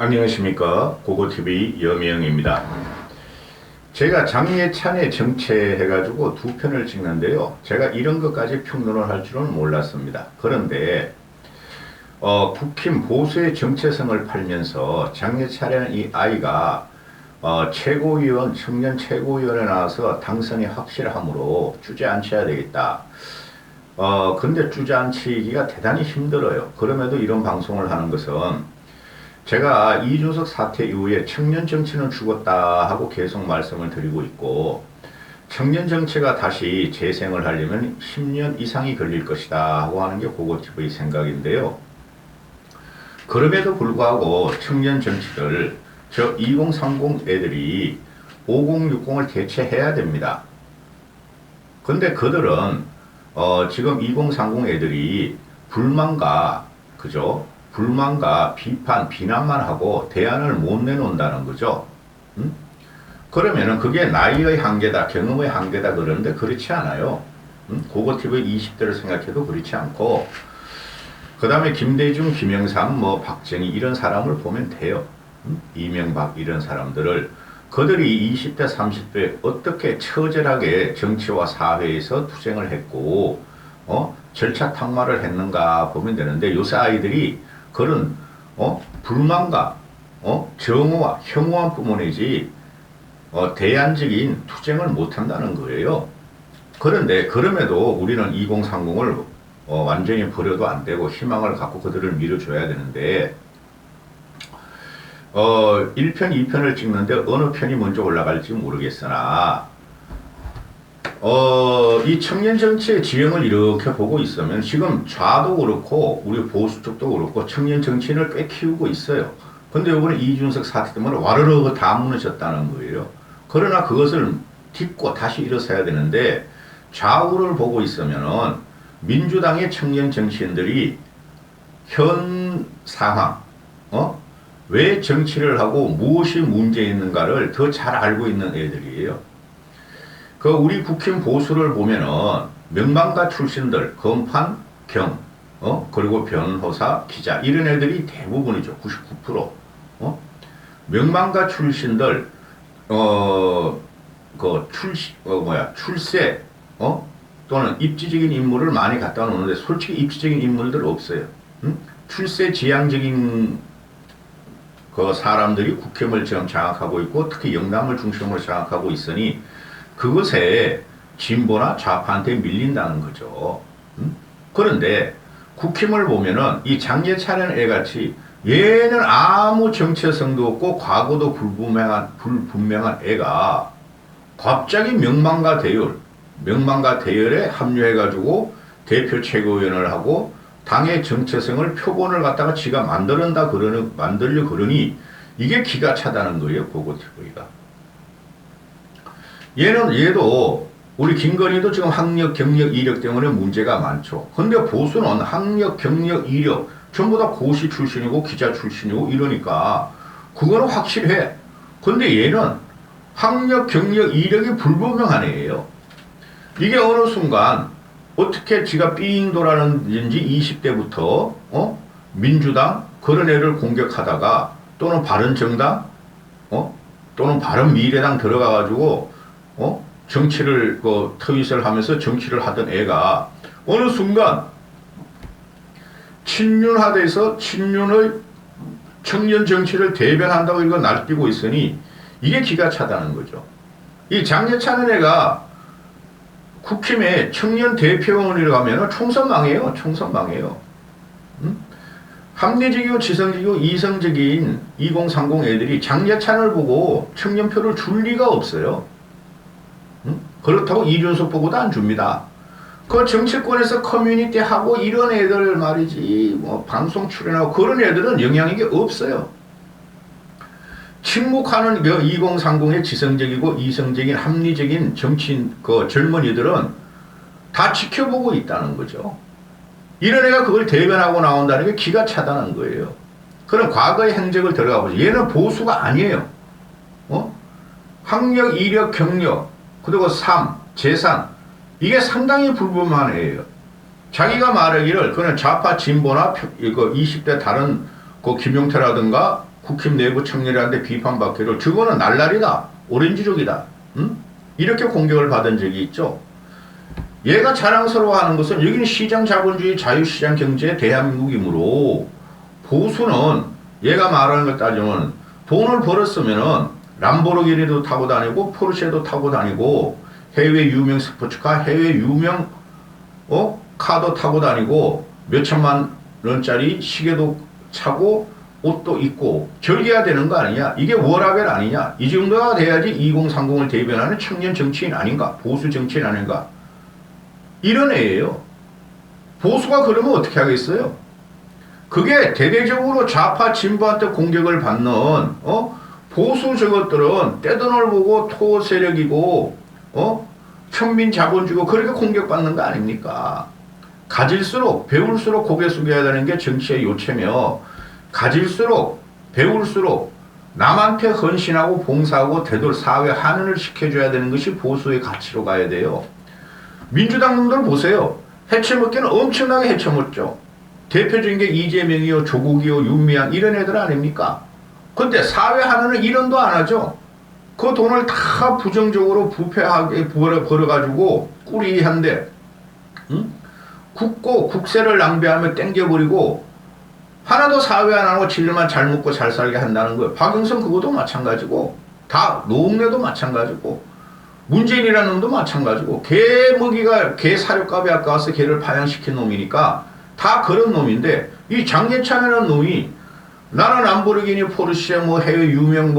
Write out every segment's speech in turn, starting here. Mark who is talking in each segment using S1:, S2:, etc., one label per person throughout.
S1: 안녕하십니까. 고고TV 여명입니다. 제가 장예찬의 정체 해가지고 두 편을 찍는데요. 제가 이런 것까지 평론을 할 줄은 몰랐습니다. 그런데 국힘 보수의 정체성을 팔면서 장예찬이라는 이 아이가 최고위원, 청년 최고위원에 나와서 당선이 확실하므로 주저앉혀야 되겠다. 근데 주저앉히기가 대단히 힘들어요. 그럼에도 이런 방송을 하는 것은 제가 이준석 사태 이후에 청년 정치는 죽었다 하고 계속 말씀을 드리고 있고, 청년 정치가 다시 재생을 하려면 10년 이상이 걸릴 것이다 하고 하는 게 고고TV의 생각인데요. 그럼에도 불구하고 청년 정치들, 저 2030 애들이 5060을 대체해야 됩니다. 근데 그들은 지금 2030 애들이 불만과 비판, 비난만 하고 대안을 못 내놓는다는 거죠. 그러면은 그게 나이의 한계다, 경험의 한계다 그러는데 그렇지 않아요. 고고TV 20대를 생각해도 그렇지 않고, 그 다음에 김대중, 김영삼, 박정희 이런 사람을 보면 돼요. 이명박 이런 사람들을, 그들이 20대, 30대 어떻게 처절하게 정치와 사회에서 투쟁을 했고, 절차 탁마를 했는가 보면 되는데, 요새 아이들이 그런 불만과 정오와 혐오한 뿐이지 대안적인 투쟁을 못한다는 거예요. 그런데 그럼에도 우리는 2030을 완전히 버려도 안 되고 희망을 갖고 그들을 밀어줘야 되는데, 1편, 2편을 찍는데 어느 편이 먼저 올라갈지 모르겠으나 이 청년 정치의 지형을 이렇게 보고 있으면 지금 좌도 그렇고 우리 보수 쪽도 그렇고 청년 정치인을 꽤 키우고 있어요. 근데 이번에 이준석 사태 때문에 와르르 다 무너졌다는 거예요. 그러나 그것을 딛고 다시 일어서야 되는데, 좌우를 보고 있으면은 민주당의 청년 정치인들이 현 상황, 왜 정치를 하고 무엇이 문제 있는가를 더 잘 알고 있는 애들이에요. 우리 국힘 보수를 보면은 명망가 출신들, 검판, 경, 그리고 변호사, 기자 이런 애들이 대부분이죠. 99%. 명망가 출신들, 출세, 또는 입지적인 인물을 많이 갖다 놓는데 솔직히 입지적인 인물들 없어요. 출세 지향적인 사람들이 국힘을 지금 장악하고 있고, 특히 영남을 중심으로 장악하고 있으니 그것에 진보나 좌파한테 밀린다는 거죠. 그런데 국힘을 보면은 이 장예찬이라는 애같이 얘는 아무 정체성도 없고 과거도 불분명한 애가 갑자기 명망가 대열에 합류해가지고 대표 최고위원을 하고 당의 정체성을 표본을 갖다가 지가 만들려 그러니 이게 기가 차다는 거예요, 고고TV가. 얘도 우리 김건희도 지금 학력, 경력, 이력 때문에 문제가 많죠. 근데 보수는 학력, 경력, 이력 전부 다 고시 출신이고 기자 출신이고 이러니까 그거는 확실해. 근데 얘는 학력, 경력, 이력이 불분명한 애예요. 이게 어느 순간 어떻게 지가 삥 돌아는지 20대부터 민주당 그런 애를 공격하다가, 또는 바른정당 또는 바른미래당 들어가가지고 정치를 트윗을 하면서 정치를 하던 애가 어느 순간 친윤화돼서 친윤의 청년 정치를 대변한다고 이거 날뛰고 있으니 이게 기가 차다는 거죠. 이 장예찬은 애가 국힘의 청년 대표원이라고 하면 총선 망해요. 합리적이고 지성적이고 이성적인 2030 애들이 장예찬을 보고 청년표를 줄 리가 없어요. 그렇다고 이준석 보고도 안 줍니다. 그 정치권에서 커뮤니티 하고 이런 애들 말이지, 방송 출연하고 그런 애들은 영향력이 없어요. 침묵하는 2030의 지성적이고 이성적인 합리적인 정치인 젊은이들은 다 지켜보고 있다는 거죠. 이런 애가 그걸 대변하고 나온다는 게 기가 차다는 거예요. 그럼 과거의 행적을 들어가 보죠. 얘는 보수가 아니에요. 학력, 이력, 경력, 그리고 삶, 재산, 이게 상당히 불분명한 애예요. 자기가 말하기를 그냥 좌파 진보나 20대 다른 김용태라든가 국힘 내부 청년들한테 비판받기를 저거는 날라리다. 오렌지족이다. 응? 이렇게 공격을 받은 적이 있죠. 얘가 자랑스러워하는 것은 여기는 시장 자본주의 자유시장 경제의 대한민국이므로 보수는 얘가 말하는 것 따지면 돈을 벌었으면은 람보르기니도 타고 다니고 포르쉐도 타고 다니고 해외 유명 스포츠카, 해외 유명 카도 타고 다니고 몇천만 원짜리 시계도 차고 옷도 입고 절개해야 되는 거 아니냐? 이게 워라벨 아니냐? 이 정도가 돼야지 2030을 대변하는 청년 정치인 아닌가? 보수 정치인 아닌가? 이런 애예요. 보수가 그러면 어떻게 하겠어요? 그게 대대적으로 좌파 진보한테 공격을 받는 보수 저것들은 떼돈을 보고 토 세력이고 천민 자본주의고 그렇게 공격받는 거 아닙니까? 가질수록 배울수록 고개 숙여야 되는 게 정치의 요체며 가질수록 배울수록 남한테 헌신하고 봉사하고 되돌 사회 환원을 시켜줘야 되는 것이 보수의 가치로 가야 돼요. 민주당 놈들 보세요. 해쳐먹기는 엄청나게 해쳐먹죠. 대표적인 게 이재명이요, 조국이요, 윤미향 이런 애들 아닙니까? 근데 사회 환원은 1원도 안 하죠. 그 돈을 다 부정적으로 부패하게 벌어가지고 꾸리한데 국고 국세를 낭비하며 땡겨버리고 하나도 사회 안 하고 질만 잘 먹고 잘 살게 한다는 거예요. 박영선 그것도 마찬가지고 다 노웅래도 마찬가지고 문재인이라는 놈도 마찬가지고 개 먹이가 개 사료값이 아까워서 개를 파양시킨 놈이니까 다 그런 놈인데 이 장예찬이라는 놈이 나는 람보르기니 포르쉐 뭐 해외 유명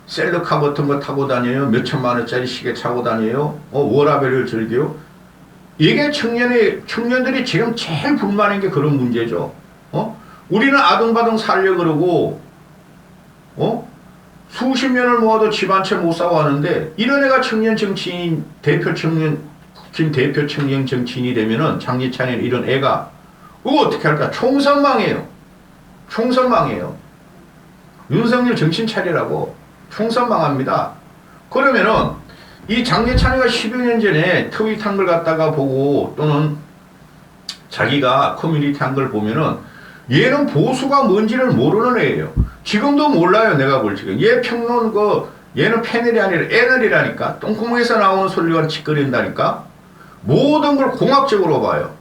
S1: 셀러카 같은 거 타고 다녀요. 몇천만 원짜리 시계 차고 다녀요. 워라벨을 즐겨요. 이게 청년들이 지금 제일 불만인 게 그런 문제죠. 우리는 아등바등 살려 그러고 수십 년을 모아도 집 한 채 못 사고 하는데 이런 애가 청년 정치인 국힘 대표 청년 정치인이 되면은 장예찬이 이런 애가 그거 어떻게 할까? 총선망해요. 총선망해요. 윤석열 정신 차리라고 총선망합니다. 그러면은 이 장예찬이가 10여 년 전에 트윗 한 걸 갖다가 보고 또는 자기가 커뮤니티 한 걸 보면은 얘는 보수가 뭔지를 모르는 애예요. 지금도 몰라요. 내가 볼 지금. 얘 평론 얘는 패널이 아니라 애널이라니까. 똥구멍에서 나오는 소리가 짓거린다니까. 모든 걸 공학적으로 봐요.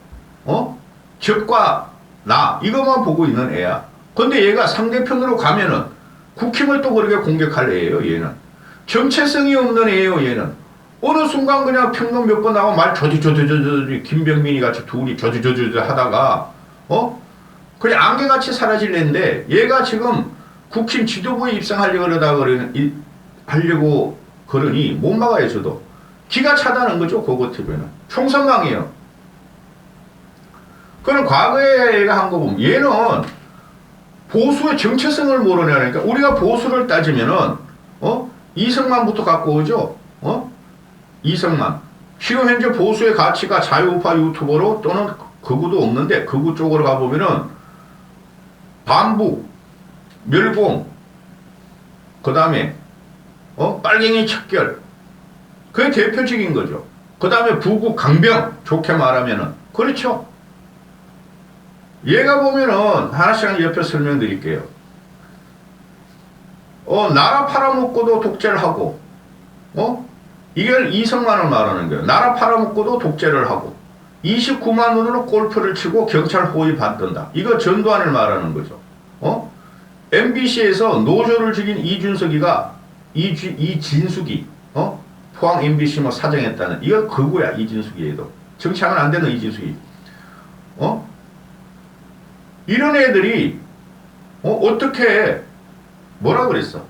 S1: 적과 나 이것만 보고 있는 애야. 근데 얘가 상대편으로 가면은 국힘을 또 그렇게 공격할 애예요. 얘는 정체성이 없는 애예요. 얘는 어느 순간 그냥 평론 몇 번 나와 말 저주저주저주 김병민이 같이 둘이 저주저주 하다가 그냥 안개같이 사라질랬는데 얘가 지금 국힘 지도부에 입성하려고 그러니 못 막아요. 저도 기가 차다는 거죠. 그거 TV는 총선망이에요. 그럼 과거에 얘가 한 거 보면 얘는 보수의 정체성을 모르냐니까. 우리가 보수를 따지면은 이승만부터 갖고 오죠. 이승만 지금 현재 보수의 가치가 자유우파 유튜버로 또는 극우도 없는데 극우 쪽으로 가보면은 반북, 멸공, 그 다음에 빨갱이 척결 그게 대표적인 거죠. 그 다음에 부국 강병 좋게 말하면은 그렇죠. 얘가 보면은 하나씩 옆에 설명드릴게요. 나라 팔아먹고도 독재를 하고 이걸 이승만을 말하는 거예요. 나라 팔아먹고도 독재를 하고 29만 원으로 골프를 치고 경찰 호위 받던다. 이거 전두환을 말하는 거죠. MBC에서 노조를 죽인 이준석이가 이진숙이 포항 MBC 뭐 사정했다는 이거 그거야. 이진숙이에도 정치하면 안 되는 이진숙이 이런 애들이 어떻게 뭐라 그랬어?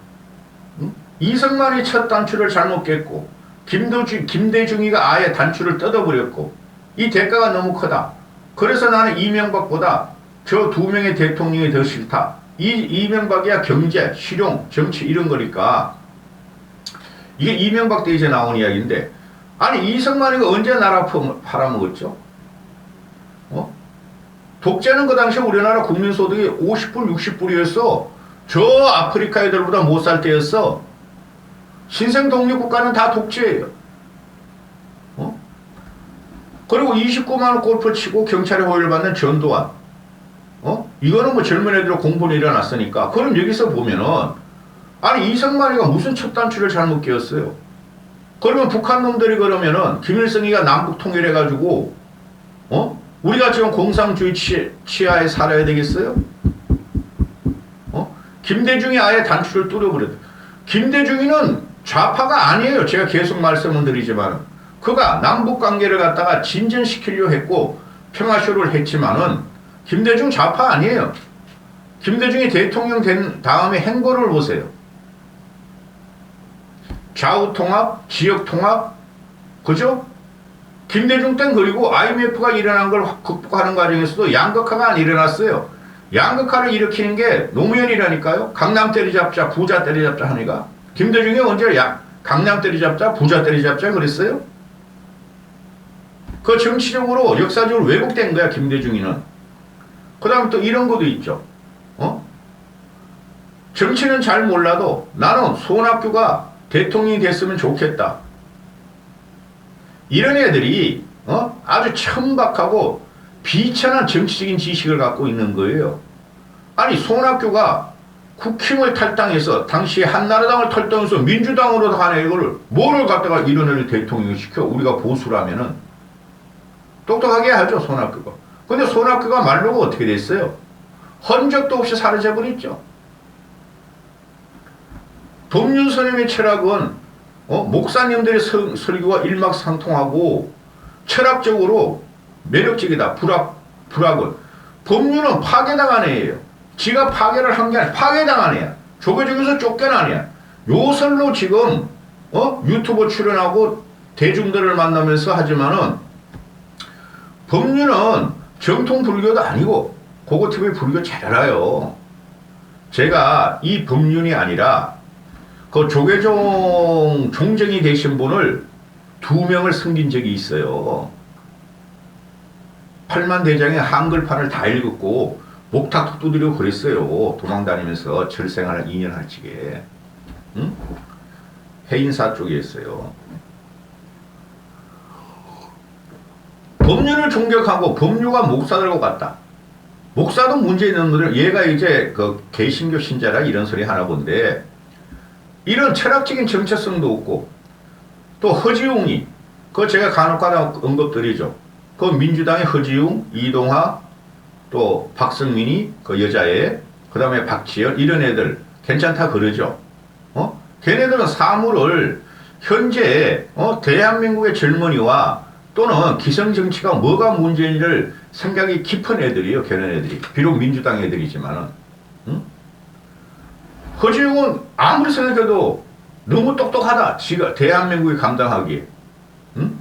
S1: 이승만이 첫 단추를 잘못 깼고 김대중이가 아예 단추를 뜯어버렸고 이 대가가 너무 크다. 그래서 나는 이명박보다 저 두 명의 대통령이 더 싫다. 이명박이야 경제, 실용, 정치 이런 거니까 이게 이명박 때 이제 나온 이야기인데 아니 이승만이가 언제 나라 팔아먹었죠? 독재는 그 당시에 우리나라 국민소득이 50불, 60불이었어. 저 아프리카 애들보다 못 살 때였어. 신생 독립국가는 다 독재예요. 그리고 29만원 골프 치고 경찰에 호의를 받는 전두환. 이거는 뭐 젊은 애들 공분이 일어났으니까. 그럼 여기서 보면은 아니 이승만이가 무슨 첫 단추를 잘못 끼웠어요. 그러면 북한 놈들이 그러면은 김일성이가 남북 통일해가지고 우리가 지금 공산주의 치하에 살아야 되겠어요? 김대중이 아예 단추를 뚫어버렸다. 김대중이는 좌파가 아니에요. 제가 계속 말씀을 드리지만 그가 남북관계를 갖다가 진전시키려 했고 평화쇼를 했지만은 김대중 좌파 아니에요. 김대중이 대통령 된 다음에 행보를 보세요. 좌우통합, 지역통합, 그죠? 김대중 땐 그리고 IMF가 일어난 걸 극복하는 과정에서도 양극화가 안 일어났어요. 양극화를 일으키는 게 노무현이라니까요. 강남 때리잡자, 부자 때리잡자 하니까. 김대중이 언제 강남 때리잡자, 부자 때리잡자 그랬어요? 그 정치적으로, 역사적으로 왜곡된 거야, 김대중이는. 그 다음에 또 이런 것도 있죠. 정치는 잘 몰라도 나는 손학규가 대통령이 됐으면 좋겠다. 이런 애들이 아주 천박하고 비천한 정치적인 지식을 갖고 있는 거예요. 아니 손학규가 국힘을 탈당해서 당시에 한나라당을 탈당해서 민주당으로 가는 이거를 뭐를 갖다가 이런 애를 대통령 시켜. 우리가 보수라면은 똑똑하게 하죠 손학규가. 근데 손학규가 말로가 어떻게 됐어요? 흔적도 없이 사라져버렸죠. 법륜스님의 철학은 목사님들의 설교가 일맥상통하고 철학적으로 매력적이다. 불학은. 법륜은 파괴당한 애예요. 지가 파괴를 한 게 아니라 파괴당한 애야. 조교적에서 쫓겨난 애야. 요설로 지금 유튜브 출연하고 대중들을 만나면서 하지만은 법륜은 정통 불교도 아니고 고고TV 불교 잘 알아요. 제가 이 법륜이 아니라 그 조계종 종정이 되신 분을 2명을 섬긴 적이 있어요. 8만 대장의 한글판을 다 읽었고 목탁 두드리고 그랬어요. 도망다니면서 절생활 2년 할지게. 응? 해인사 쪽에 있어요. 법륜을 존경하고 법륜과 목사들하고 같다. 목사도 문제 있는 분들, 얘가 이제 그 개신교 신자라 이런 소리 하나 본데 이런 철학적인 정체성도 없고 또 허지웅이 그거 제가 간혹가다 언급드리죠. 그 민주당의 허지웅, 이동하 또 박성민이 그 여자애 그 다음에 박지열 이런 애들 괜찮다 그러죠. 걔네들은 사물을 현재 대한민국의 젊은이와 또는 기성정치가 뭐가 문제인지를 생각이 깊은 애들이에요. 걔네들이 비록 민주당 애들이지만은. 응? 허지웅은 아무리 생각해도 너무 똑똑하다. 지가 대한민국이 감당하기에. 응?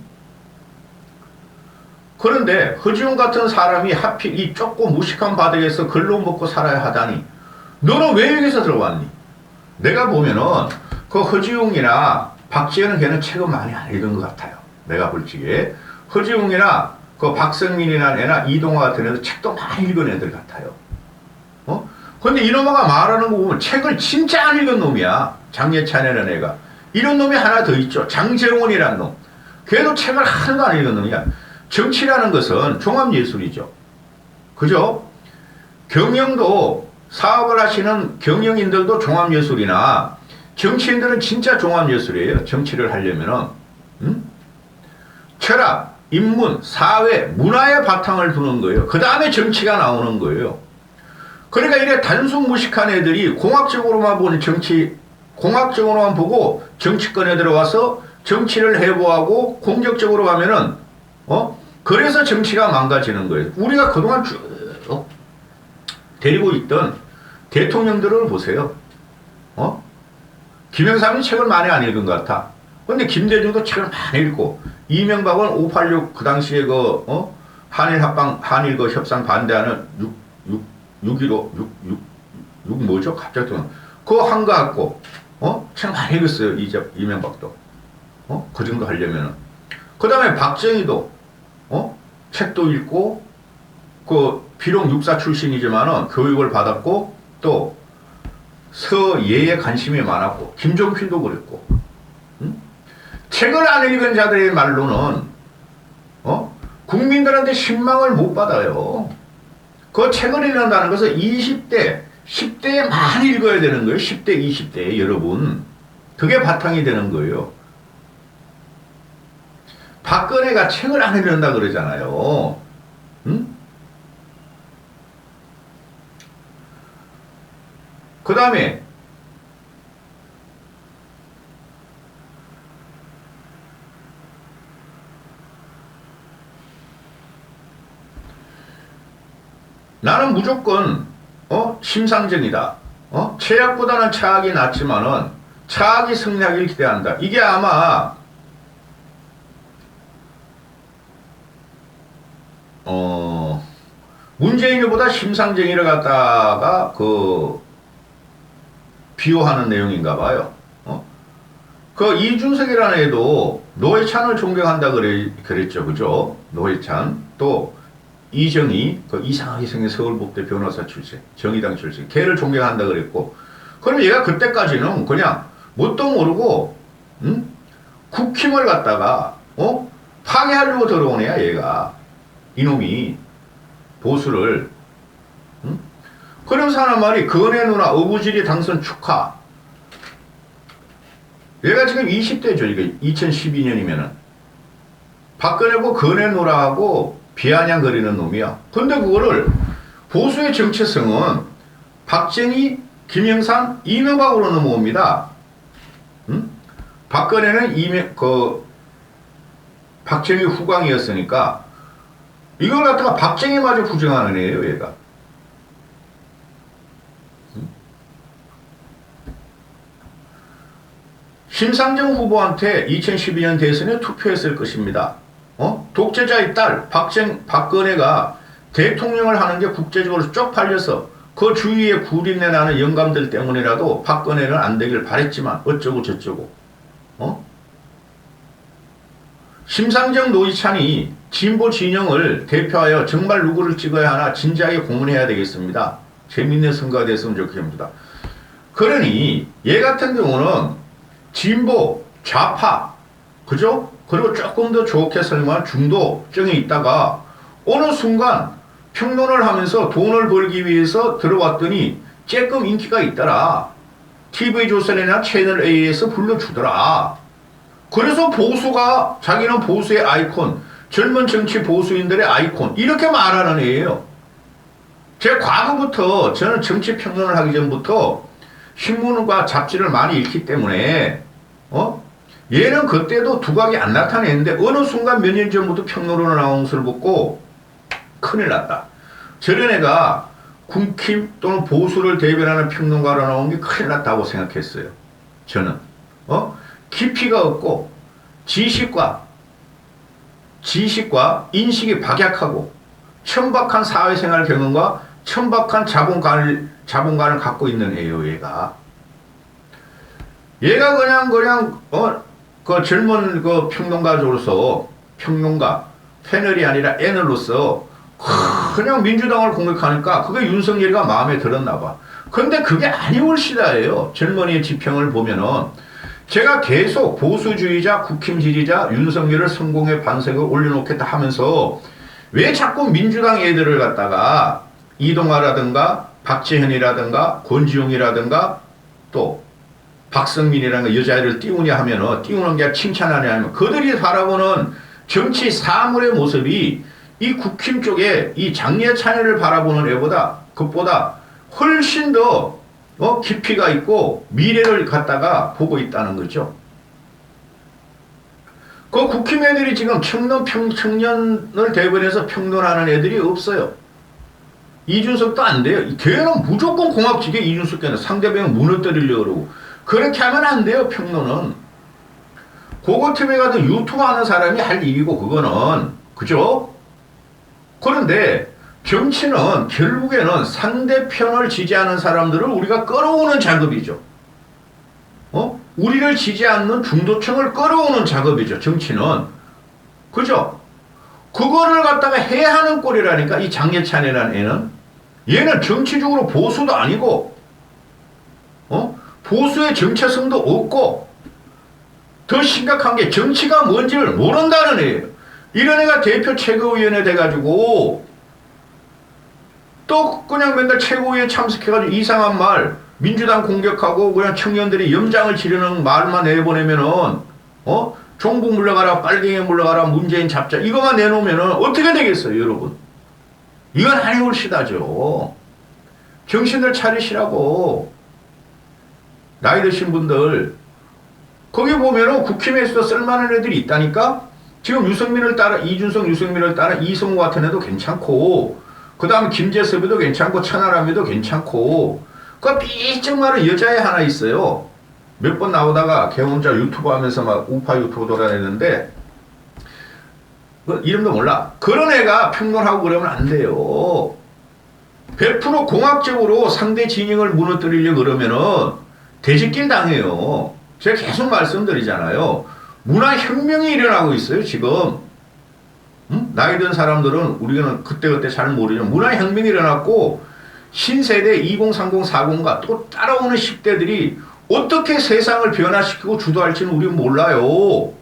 S1: 그런데 허지웅 같은 사람이 하필 이 좁고 무식한 바닥에서 글로 먹고 살아야 하다니 너는 왜 여기서 들어왔니? 내가 보면은 그 허지웅이나 박지현은 걔는 책을 많이 안 읽은 것 같아요. 내가 볼 적에 허지웅이나 그 박성민이라는 애나 이동화 같은 애들 책도 많이 읽은 애들 같아요. 근데 이놈아가 말하는 거 보면 책을 진짜 안 읽은 놈이야. 장예찬이라는 애가. 이런 놈이 하나 더 있죠. 장재원이라는 놈. 걔도 책을 하나도 안 읽은 놈이야. 정치라는 것은 종합예술이죠. 그죠? 경영도 사업을 하시는 경영인들도 종합예술이나 정치인들은 진짜 종합예술이에요. 정치를 하려면은. 철학, 인문, 사회, 문화의 바탕을 두는 거예요. 그 다음에 정치가 나오는 거예요. 그러니까 이래 단순 무식한 애들이 공학적으로만 보는 정치, 공학적으로만 보고 정치권에 들어와서 정치를 해보하고 공격적으로 가면은, 그래서 정치가 망가지는 거예요. 우리가 그동안 쭉 데리고 있던 대통령들을 보세요. 김영삼이 책을 많이 안 읽은 것 같아. 근데 김대중도 책을 많이 읽고, 이명박은 586 그 당시에 한일 합방, 한일 그 협상 반대하는 6.15, 6 뭐죠? 갑자기 또, 그거 한 거 같고, 책 많이 읽었어요. 이명박도. 그 정도 하려면은. 그 다음에 박정희도, 책도 읽고, 비록 육사 출신이지만은 교육을 받았고, 또, 서예에 관심이 많았고, 김종필도 그랬고, 책을 안 읽은 자들의 말로는, 국민들한테 신망을 못 받아요. 그 책을 읽는다는 것은 20대, 10대에 많이 읽어야 되는 거예요. 10대, 20대에 여러분. 그게 바탕이 되는 거예요. 박근혜가 책을 안 읽는다 그러잖아요. 응? 그 다음에 나는 무조건 심상정이다. 최악보다는 차악이 낫지만은 차악이 승리하길 기대한다. 이게 아마 문재인보다 심상정이를 갖다가 비호하는 내용인가 봐요. 그 이준석이라는 애도 노회찬을 존경한다 그랬죠. 그죠? 노회찬. 또 이정희, 그 이상하게 생긴 서울법대 변호사 출신, 정의당 출신, 걔를 존경한다 그랬고, 그럼 얘가 그때까지는 그냥 뭣도 모르고, 국힘을 갖다가, 파괴하려고 들어온 애야, 얘가. 이놈이, 보수를. 그러면서 하는 말이, 건혜 누나 어부지리 당선 축하. 얘가 지금 20대죠, 이게 2012년이면은. 박근혜고 건혜 누나하고 비아냥거리는 놈이야. 근데 그거를 보수의 정체성은 박정희, 김영삼, 이명박으로 넘어옵니다. 박근혜는 박정희 후광이었으니까 이걸 갖다가 박정희마저 부정하는 애예요, 얘가. 심상정 후보한테 2012년 대선에 투표했을 것입니다. 독재자의 딸 박근혜가 대통령을 하는 게 국제적으로 쪽팔려서 그 주위에 구린내 나는 영감들 때문이라도 박근혜는 안 되길 바랬지만 어쩌고 저쩌고. 심상정 노회찬이 진보 진영을 대표하여 정말 누구를 찍어야 하나 진지하게 고민해야 되겠습니다. 재밌는 선거가 됐으면 좋겠습니다. 그러니 얘 같은 경우는 진보, 좌파, 그죠? 그리고 조금 더 좋게 설명한 중도층에 있다가 어느 순간 평론을 하면서 돈을 벌기 위해서 들어왔더니 조금 인기가 있더라. TV조선이나 채널A에서 불러주더라. 그래서 보수가 자기는 보수의 아이콘, 젊은 정치 보수인들의 아이콘 이렇게 말하는 애예요. 제 과거부터 저는 정치 평론을 하기 전부터 신문과 잡지를 많이 읽기 때문에 얘는 그때도 두각이 안 나타냈는데 어느 순간 몇 년 전부터 평론으로 나온 것을 보고 큰일 났다. 저런 애가 국힘 또는 보수를 대변하는 평론가로 나온 게 큰일 났다고 생각했어요. 저는 깊이가 없고 지식과 인식이 박약하고 천박한 사회생활 경험과 천박한 자본관을 갖고 있는 애요, 얘가. 얘가 그냥 그 젊은 그 평론가로서 패널이 아니라 애널로서 그냥 민주당을 공격하니까 그게 윤석열이가 마음에 들었나 봐. 근데 그게 아니올 시다예요. 젊은이의 지평을 보면은 제가 계속 보수주의자, 국힘 지지자, 윤석열을 성공의 반색을 올려놓겠다 하면서 왜 자꾸 민주당 애들을 갖다가 이동화라든가 박지현이라든가 권지용이라든가 또 박성민이라는 여자애를 띄우냐 하면은 띄우는 게 칭찬하냐 하면 그들이 바라보는 정치 사물의 모습이 이 국힘 쪽에 이 장례찬이를 바라보는 애보다 그것보다 훨씬 더 깊이가 있고 미래를 갖다가 보고 있다는 거죠. 그 국힘 애들이 지금 청년을 대변해서 평론하는 애들이 없어요. 이준석도 안 돼요. 걔는 무조건 공학직에 이준석 걔는 상대방을 무너뜨리려고 그러고 그렇게 하면 안 돼요. 평론은. 고거TV에 가도 유튜브 하는 사람이 할 일이고 그거는 그죠? 그런데 정치는 결국에는 상대편을 지지하는 사람들을 우리가 끌어오는 작업이죠. 우리를 지지 않는 중도층을 끌어오는 작업이죠. 정치는. 그죠? 그거를 갖다가 해야 하는 꼴이라니까 이 장예찬이라는 애는. 얘는 정치적으로 보수도 아니고 보수의 정체성도 없고 더 심각한 게 정치가 뭔지를 모른다는 애예요. 이런 애가 대표 최고위원회 돼가지고 또 그냥 맨날 최고위에 참석해가지고 이상한 말, 민주당 공격하고 그냥 청년들이 염장을 지르는 말만 내보내면은, 종북 물러가라, 빨갱이 물러가라, 문재인 잡자, 이거만 내놓으면은 어떻게 되겠어요, 여러분? 이건 아니올 시다죠. 정신을 차리시라고. 나이 드신 분들, 거기 보면은 국힘에서 쓸만한 애들이 있다니까? 지금 유승민을 따라, 이준석, 유승민을 따라 이성우 같은 애도 괜찮고, 그 다음 김재섭이도 괜찮고, 천하람이도 괜찮고, 그 삐쩍 마른 여자애 하나 있어요. 몇 번 나오다가 걔 혼자 유튜브 하면서 막 우파 유튜브 돌아다녔는데, 그 이름도 몰라. 그런 애가 평론하고 그러면 안 돼요. 100% 공학적으로 상대 진영을 무너뜨리려고 그러면은 대집길 당해요. 제가 계속 말씀드리잖아요. 문화혁명이 일어나고 있어요, 지금. 나이 든 사람들은 우리는 그때그때 잘 모르지만 문화혁명이 일어났고 신세대 2030, 40과 또 따라오는 10대들이 어떻게 세상을 변화시키고 주도할지는 우리는 몰라요.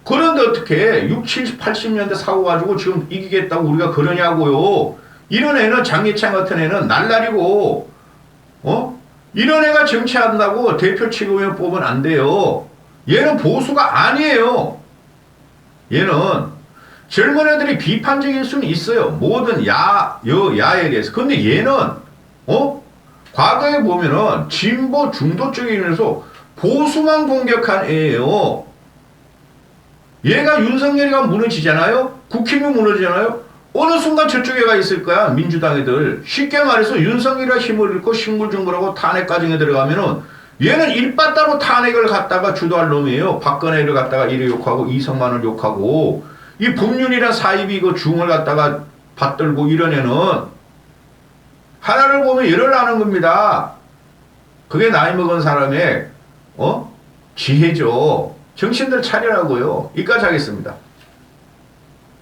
S1: 그런데 어떻게 6, 70, 80년대 사고 가지고 지금 이기겠다고 우리가 그러냐고요. 이런 애는 장예찬 같은 애는 날라리고 이런 애가 정치한다고 대표 최고위원 뽑으면 안 돼요. 얘는 보수가 아니에요. 얘는 젊은 애들이 비판적일 수는 있어요. 모든 야에 대해서. 근데 얘는 과거에 보면은 진보 중도 쪽에 있면서 보수만 공격한 애예요. 얘가 윤석열이가 무너지잖아요. 국힘이 무너지잖아요. 어느 순간 저쪽에 가 있을 거야. 민주당 애들. 쉽게 말해서 윤석열이가 힘을 잃고 식물중물하고 탄핵 과정에 들어가면은 얘는 일바따로 탄핵을 갖다가 주도할 놈이에요. 박근혜를 갖다가 이래 욕하고 이성만을 욕하고 이 법률이란 사입이 그 중을 갖다가 받들고 이런 애는 하나를 보면 열을 나는 겁니다. 그게 나이 먹은 사람의 지혜죠. 정신들 차리라고요. 이까지 하겠습니다.